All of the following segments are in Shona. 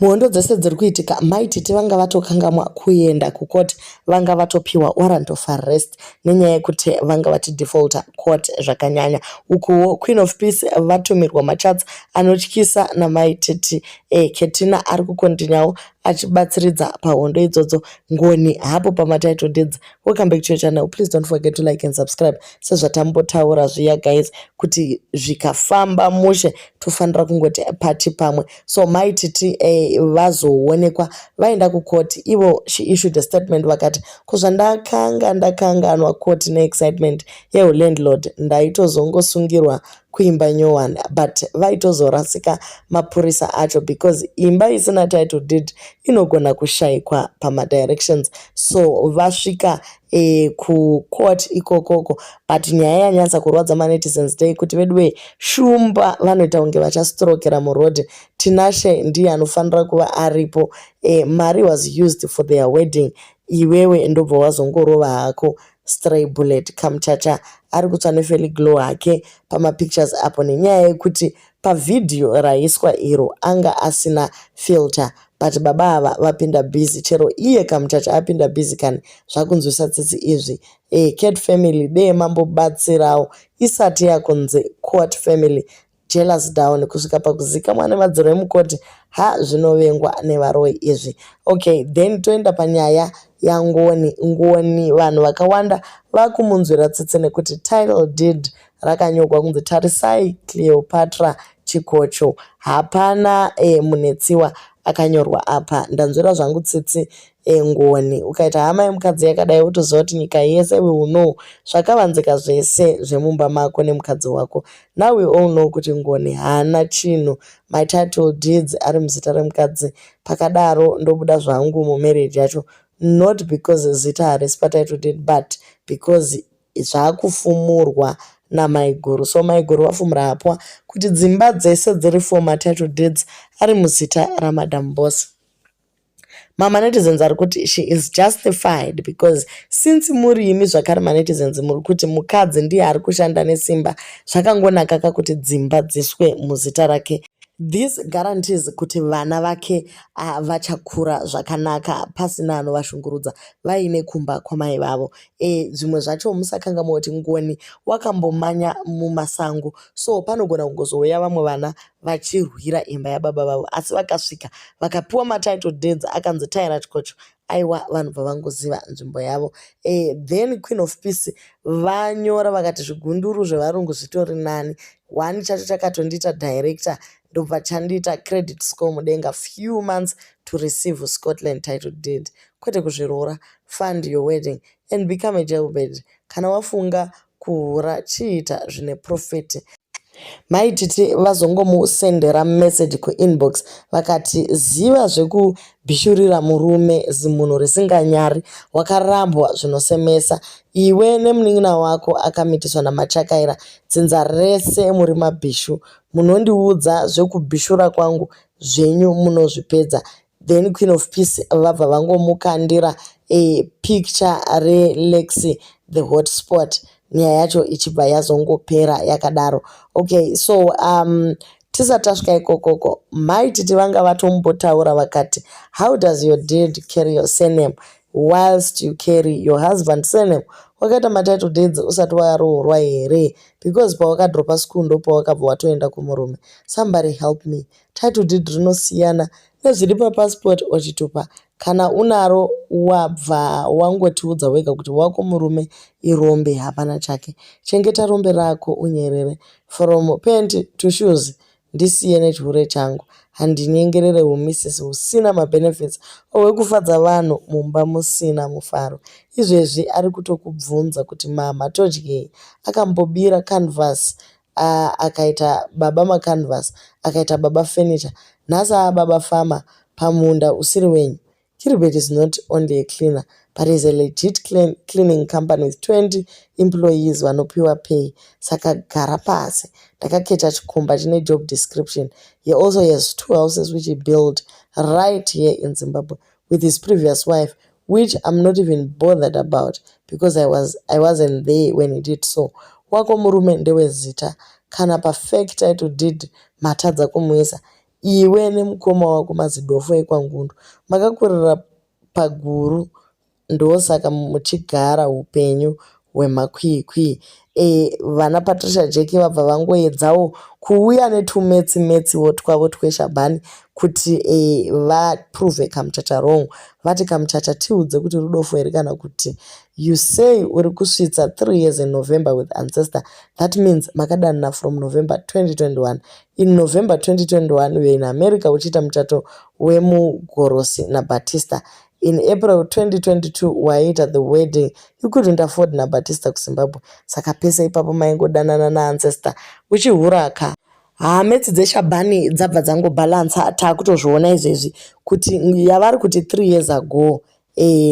muhondo dzese dziri kuitika maititi vanga vatokangamwa kuenda kukoti, vanga vatopiwa warrant of arrest nenyaya yekuti vanga vachidefaulta court zvakanyanya. Ukuwo Queen of Peace vatumirwa macharts anotyisa namaititi Ketina ari kukontinyawo achibatsiridza pahondo idzodzo. Ngoni hapo pamatitle deeds. Welcome back to your channel. Please don't forget to like and subscribe. Sezvatambotaura zviya guys kuti zvikafamba mushe tofanira kungoti pati pamwe. So maititi vazoonekwa vaenda kukoti. Ivo she issued a statement vakati ndakanganwa court neexcitement landlord ndaitozongosungirwa kuimba nyowani, but vaitozorasika mapurisa acho because imba isina title deed inogona kushayikwa pamadirections. So vasvika kucourt ikokoko, but nyaya yanyatsa kurwadza manetizens day kuti vedwe shumba vanoita kunge vachastrokera murodhi. Tinashe ndiye anofanira kuva aripo. Mari was used for their wedding. Iwewe ndobva wazongorova hako stray bullet kamuchacha ari kutsva nefeli glow hake pamapictures apo, nenyaya yekuti pavidhiyo raiswa iro anga asina filter, but baba ava vapinda busy. Chero iye kamuchacha apinda busy kani zvakunzwisa tsitsi izvi. Cat family dee mambobatsirawo isati yakunze court family jealous down kusvika pakuzika mwana madziro emukoti zvinovengwa nevaroi izvi. Okay, then toenda panyaya yangoni. Vanhu vakawanda vakumunzwira tsitsi nekuti title deed rakanyogwa kunzi tarisai Cleopatra Chikocho. Hapana munetsiwa akanyorwa apa. Ndanzwira zvangu tsitsi ngoni. Ukaita hama yemukadzi yakadai utoziva kuti nyika yese we will know zvakavanzika zvese zvemumba mako nemukadzi wako. Now we all know kuti ngoni hana chinhu. My title deeds ari muzita remukadzi. Pakadaro ndobuda zvangu mumarriage yacho, not because zita harisi patitle deed but because zvakufumurwa namaiguru. So maiguru vafumura hapwa kuti dzimba dzese dziri for title deeds ari muzita ramadam boss. Mama netizens ari kuti she is justified because since muri imi zvakare manetizens muri kuti mukadzi ndiye ari kushanda nesimba, zvakangonaka kuti dzimba dziswe muzita rake. This guarantees kuti vana vake vachakura zvakanaka pasina anovashungurudza vaine kumba kwamai vavo. Zvimwe zvacho musakangamwa kuti ngoni wakambomanya mumasango, so panogona kungozouya vamwe vana vachirwira imba yababa vavo, asi vakasvika vakapiwa matitle deeds akanzi Taira Chikocho, aiwa vanhu vavangoziva nzvimbo yavo. Then Queen of Peace vanyora vakati zvigunduru zvevarungu zvitori nani. One chacho chakatondiita director ndobva chandiita credit score mudenga, few months to receive Scotland title deed. Kwete kuzvirora, fund your wedding and become a jailbird. Kana wafunga kuhura chiita zvine profit. Maititi vazongomusendera message kuinbox vakati ziva zvekubhishurira murume zimunhu risinganyari, wakarambwa zvinosemesa. Iwe nemunin'ina wako akamitiswa namachakaira, dzinza rese muri mabhishu. Munondiudza zvekubhishura kwangu zvenyu munozvipedza. Then Queen of Peace vabva vangomukandira picture reLexi the hotspot, nyaya yacho ichibva yazongopera yakadaro. Okay, so tisati tasvika ikokoko maititi vanga vatombotaura vakati how does your deed carry your surname whilst you carry your husband's surname? Wakaita matitle deeds usati waroorwa here? Because pawakadropa school ndo pawakabva watoenda kumurume. Somebody help me. Title deed rinosiyana nezviri papassport ochitupa. Kana unaro wabva wangotiudza wega kuti wako murume irombe hapana chake. Chengeta rombe rako unyerere. From pant to shoes ndisiye nechure changu. Handinyengerere umisisi usina mabenefits owekufadza vanhu mumba musina mufaro. Izvezvi ari kutokubvunza kuti mama todyei. Akambobira canvas akaita baba macanvas, akaita baba furniture, nhasi baba farmer pamunda usiri wenyu. Kiribet is not only a cleaner, but is a legit cleaning company with 20 employees vanopiwa pay. Saka gara pasi. Ndakaketa chikomba chine job description. He also has 2 houses which he built right here in Zimbabwe with his previous wife, which I'm not even bothered about because I wasn't there when he did so. Wako murume ndewe zita. Kana perfect title deed matadza kumuisa. iwe nemukoma wako mazidofo ekwangundu makakurira paguru, ndosaka muchigara upenyu hwemakwikwi. Vana Patricia Jeki vabva vangoedzawo kuuya netumetsi-metsiwo twavo tweshabhani kuti vapruvhe Kamuchacha wrong. Vati Kamuchacha tiudze kuti rudofo here kana kuti you say uri kusvitsa 3 years in November with ancestor. That means makadanana from November 2021. In November 2021 we in America uchiita muchato wemugorosi naBatista. In April 2022 waiita the wedding. You couldn't afford naBatista kuZimbabwe. Saka pese ipapo maingodanana naancestor uchihuraka. Metsi dzeshabhani dzabva dzangobalansa. Taakutozviona izvezvi kuti yavari kuti 3 years ago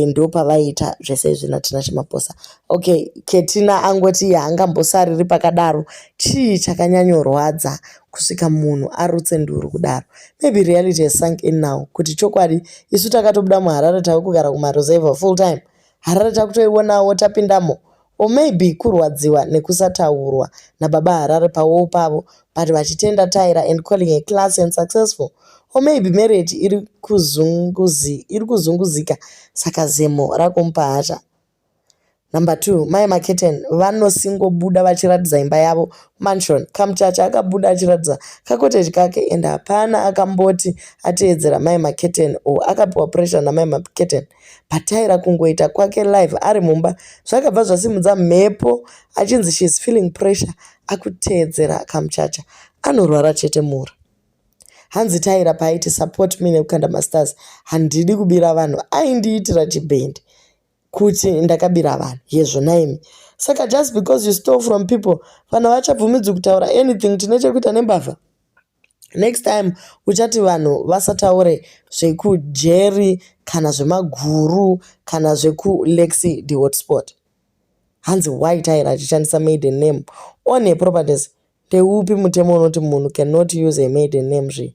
ndo pavaiita zvese izvi naTina Chimaposa. Okay, Ketina angoti haangambosariri pakadaro. Chii chakanyanyorwadza kusvika munhu arutse nduru kudaro? Maybe reality has sunk in now kuti chokwadi isu takatobuda muHarare takugara kumareserva full time. Harare takutoionawo tapindamo. Or maybe kurwadziwa nekusataurwa nababa Harare pawo pavo but vachitenda Tyra and calling a class and successful. Or maybe marriage iri kuzunguzika saka zemo rakompa hasha. Number 2, Mai Maketen vanosingobuda vachiratidza imba yavo mansion. Kamuchacha akabuda achiratidza kakoteji kake and hapana akamboti ateedzera Mai Maketen or akapiwa pressure naMai Maketen. But Tyra kungoita kwake live ari mumba zvakabva zvasimudza mhepo achinzi she is feeling pressure akuteedzera Kamuchacha. Anorwara chete mura. Hanzi Tyra paaiti support me nekukanda masters handidi kubira vanhu aindiitira chibhendi kuti ndakabira vanhu yezvona imi. Saka just because you stole from people vanhu vachabvumidzi kutaura anything tine chekuita nembavha. Next time uchati vanhu vasataure zvekuJerry kana zvemaguru kana zvekulexi the hotspot. Hanzi why Tyra achishandisa maiden name on her properties? Ndeupi mutemo unoti munhu cannot use a maiden name zve?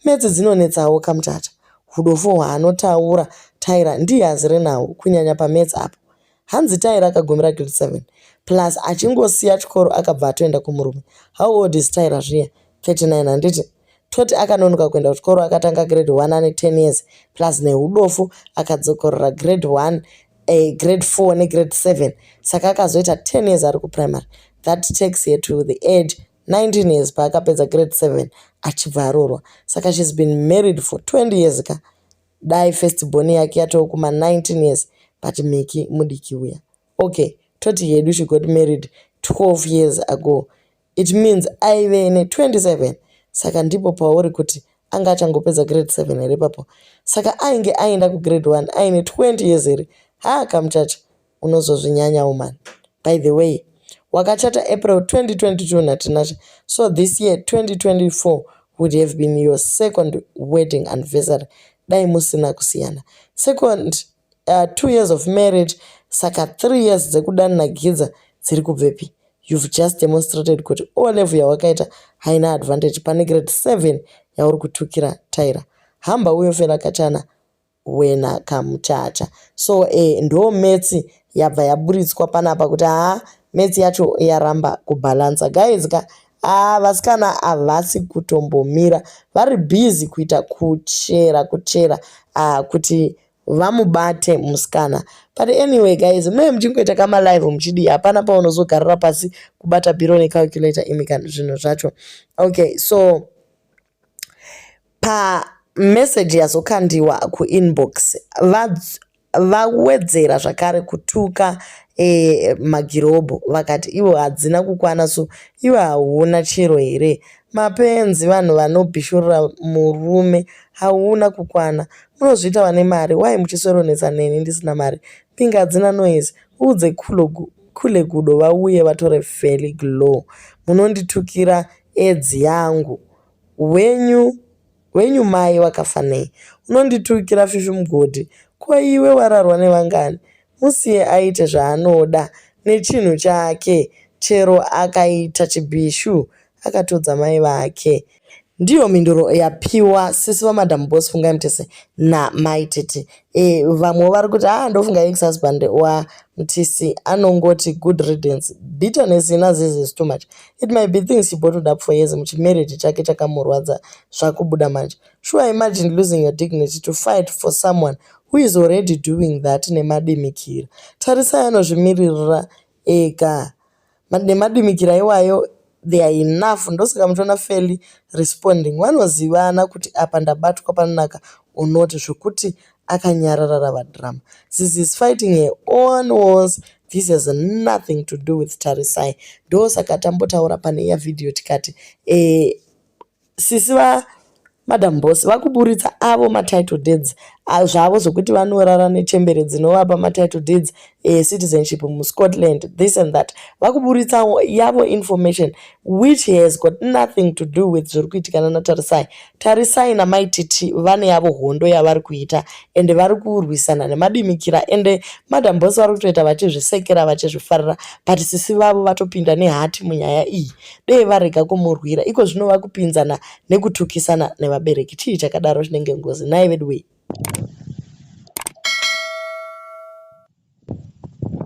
Metsi dzinonetsawo Kamuchacha. Hudofo hwaanotaura Tyra ndiye azere nawo kunyanya pametsi apo. Hanzi Tyra akagomera grade 7 plus achingosiya chikoro akabva atoenda kumurume. How old is Tyra zviya? 39 handiti. Toti akanonoka kuenda kuchikoro akatanga grade 1 ane 10 years plus nehudofo akadzokorera grade 1 grade 4 negrade 7 saka akazoita 10 years ari kuprimary. That takes her to the age 19 years paakapedza grade 7 achibva aroorwa. Saka she's been married for 20 years ka. Dai firstborn yake yatoo kuma 19 years but Miki mudiki uya. Okay, toti yedu she got married 12 years ago. It means aive ne 27. Saka ndipo pauri kuti anga achangopedza grade 7 here papo. Saka ainge aenda kugrade 1 aine 20 years here. Kamuchacha unozozvinyanya woman. By the way, wakachata April 2022 naTinashe. So this year 2024 would have been your second wedding anniversary. Dai musina kusiyana. Second 2 years of marriage saka 3 years dzekudanana gidza dziri kubvepi. You've just demonstrated kuti all level yawakaita haina advantage pane grade 7 yauri kutukira Tyra. Hamba uyofera kachana wena Kamuchacha. So ndo metsi yabva yaburitswa panapa kuti metsi yacho yaramba kubalansa. Guys vasikana havasi kutombomira vari busy kuita kuchera kuti vamubate musikana. But anyway guys, munenge muchingoita kama live muchidi hapana paunozogarira pasi kubata biro necalculator imika zvinhu zvacho. Okay, so pa message yazokandiwa kuinbox vawedzera zvakare kutuka magirobho vakati ivo hadzina kukwana so ivo hauna chero here. Mapenzi vanhu vanobhishurira murume hauna kukwana. Munozviita vane mari. Wai muchisoronesa neni ndisina mari? Pinga hadzina noise. Udze kule gudo vauye vatore fairly glow. Munonditukira edzi yangu. Wenyu mai wakafanei. Unonditukira fifi mugodi. Kwa iwe wararwa nevangani? Musiye aite zvaanoda nechinhu chake. Chero akaita chibhishu akatodza mai vake. ndiyo mhinduro yapiwa sisi vamadam boss fungai mutese namaitete. Vamwe vari kuti ndofunga ex husband waMutisi anongoti good riddance. Bitterness ina this is too much. It might be things he bottled up for years muchimarriage chake chakamurwadza zvakubuda manje. Sure, imagine losing your dignity to fight for someone who is already doing that nemadimikira. Tarisai anozvimiririra ega nemadimikira iwayo they are enough. Ndosaka muchiona fairly responding vanozivana kuti apa ndabatwa panonaka unoti zvokuti akanyarara vadrama. This is fighting her own wars. This has nothing to do with Tarisai. Ndosaka tambotaura pane iya video tikati sisi Madam Boss vakuburitsa avo matitle deeds zvavo zvokuti vanorara nechembere dzinovapa matitle deeds citizenship muScotland, this and that. Vakuburitsa yavo information which has got nothing to do with zviri kuitikana naTarisai. Tarisai namaititi vane yavo hondo yavari kuita ende vari kurwisana nemadimikira ende Madam Boss vari kutoita vachizvisekera vachizvifarira, but sisi vavo vatopinda nehati munyaya iyi. Dei varega kumurwira iko zvino vakupinzana nekutukisana nevabereki. Chii chakadaro chinenge ngozi. Naive dwe.